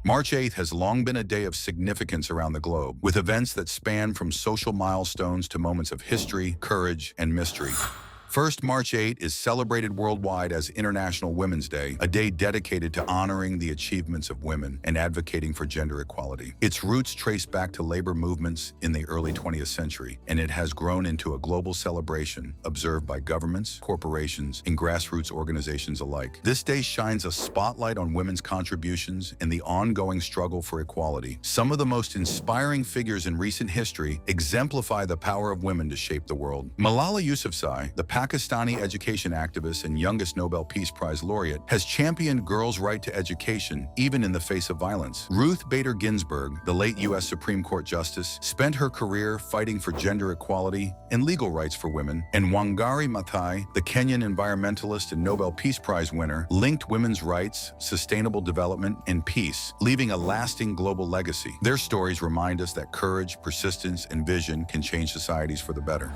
March 8th has long been a day of significance around the globe, with events that span from social milestones to moments of history, courage, and mystery. First, March 8 is celebrated worldwide as International Women's Day, a day dedicated to honoring the achievements of women and advocating for gender equality. Its roots trace back to labor movements in the early 20th century, and it has grown into a global celebration observed by governments, corporations, and grassroots organizations alike. This day shines a spotlight on women's contributions and the ongoing struggle for equality. Some of the most inspiring figures in recent history exemplify the power of women to shape the world. Malala Yousafzai, the Pakistani education activist and youngest Nobel Peace Prize laureate, has championed girls' right to education even in the face of violence. Ruth Bader Ginsburg, the late U.S. Supreme Court Justice, spent her career fighting for gender equality and legal rights for women. And Wangari Maathai, the Kenyan environmentalist and Nobel Peace Prize winner, linked women's rights, sustainable development, and peace, leaving a lasting global legacy. Their stories remind us that courage, persistence, and vision can change societies for the better.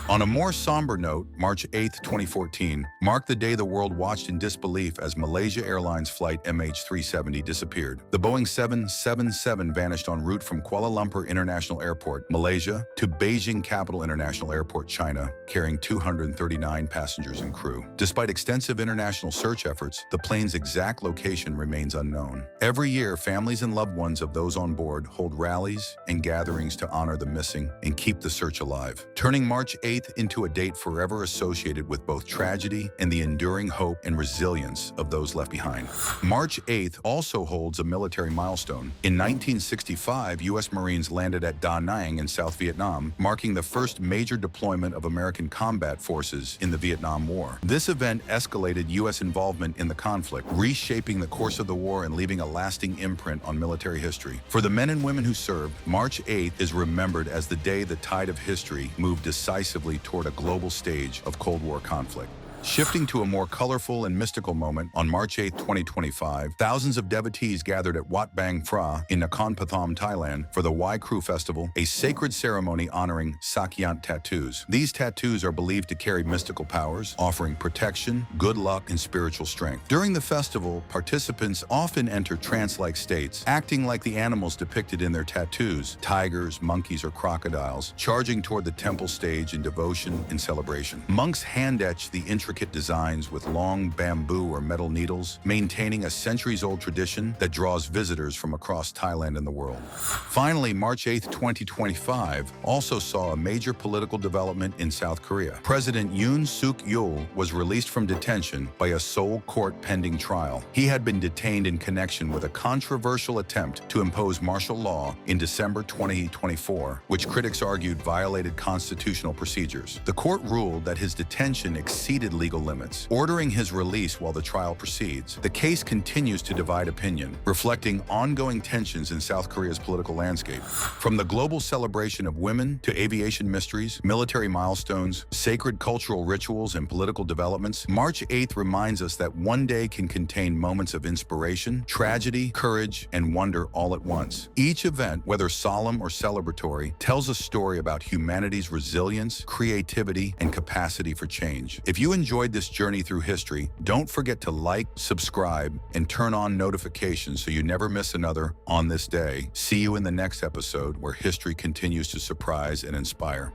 On a more somber note, March 8, 2014, marked the day the world watched in disbelief as Malaysia Airlines Flight MH370 disappeared. The Boeing 777 vanished en route from Kuala Lumpur International Airport, Malaysia, to Beijing Capital International Airport, China, carrying 239 passengers and crew. Despite extensive international search efforts, the plane's exact location remains unknown. Every year, families and loved ones of those on board hold rallies and gatherings to honor the missing and keep the search alive, turning March 8th into a date forever associated with both tragedy and the enduring hope and resilience of those left behind. March 8th also holds a military milestone. In 1965, U.S. Marines landed at Da Nang in South Vietnam, marking the first major deployment of American combat forces in the Vietnam War. This event escalated U.S. involvement in the conflict, reshaping the course of the war and leaving a lasting imprint on military history. For the men and women who served, March 8th is remembered as the day the tide of history moved decisively toward a global stage of Cold War conflict. Shifting to a more colorful and mystical moment, on March 8, 2025, thousands of devotees gathered at Wat Bang Phra in Nakhon Pathom, Thailand for the Wai Kru Festival, a sacred ceremony honoring Yant tattoos. These tattoos are believed to carry mystical powers, offering protection, good luck, and spiritual strength. During the festival, participants often enter trance-like states, acting like the animals depicted in their tattoos, tigers, monkeys, or crocodiles, charging toward the temple stage in devotion and celebration. Monks hand-etch the intricate designs with long bamboo or metal needles, maintaining a centuries-old tradition that draws visitors from across Thailand and the world. Finally, March 8, 2025 also saw a major political development in South Korea. President Yoon Suk-yeol was released from detention by a Seoul court pending trial. He had been detained in connection with a controversial attempt to impose martial law in December 2024, which critics argued violated constitutional procedures. The court ruled that his detention exceeded legal limits, ordering his release while the trial proceeds. The case continues to divide opinion, reflecting ongoing tensions in South Korea's political landscape. From the global celebration of women to aviation mysteries, military milestones, sacred cultural rituals, and political developments, March 8th reminds us that one day can contain moments of inspiration, tragedy, courage, and wonder all at once. Each event, whether solemn or celebratory, tells a story about humanity's resilience, creativity, and capacity for change. If you enjoyed this journey through history, don't forget to like, subscribe, and turn on notifications so you never miss another On This Day. See you in the next episode where history continues to surprise and inspire.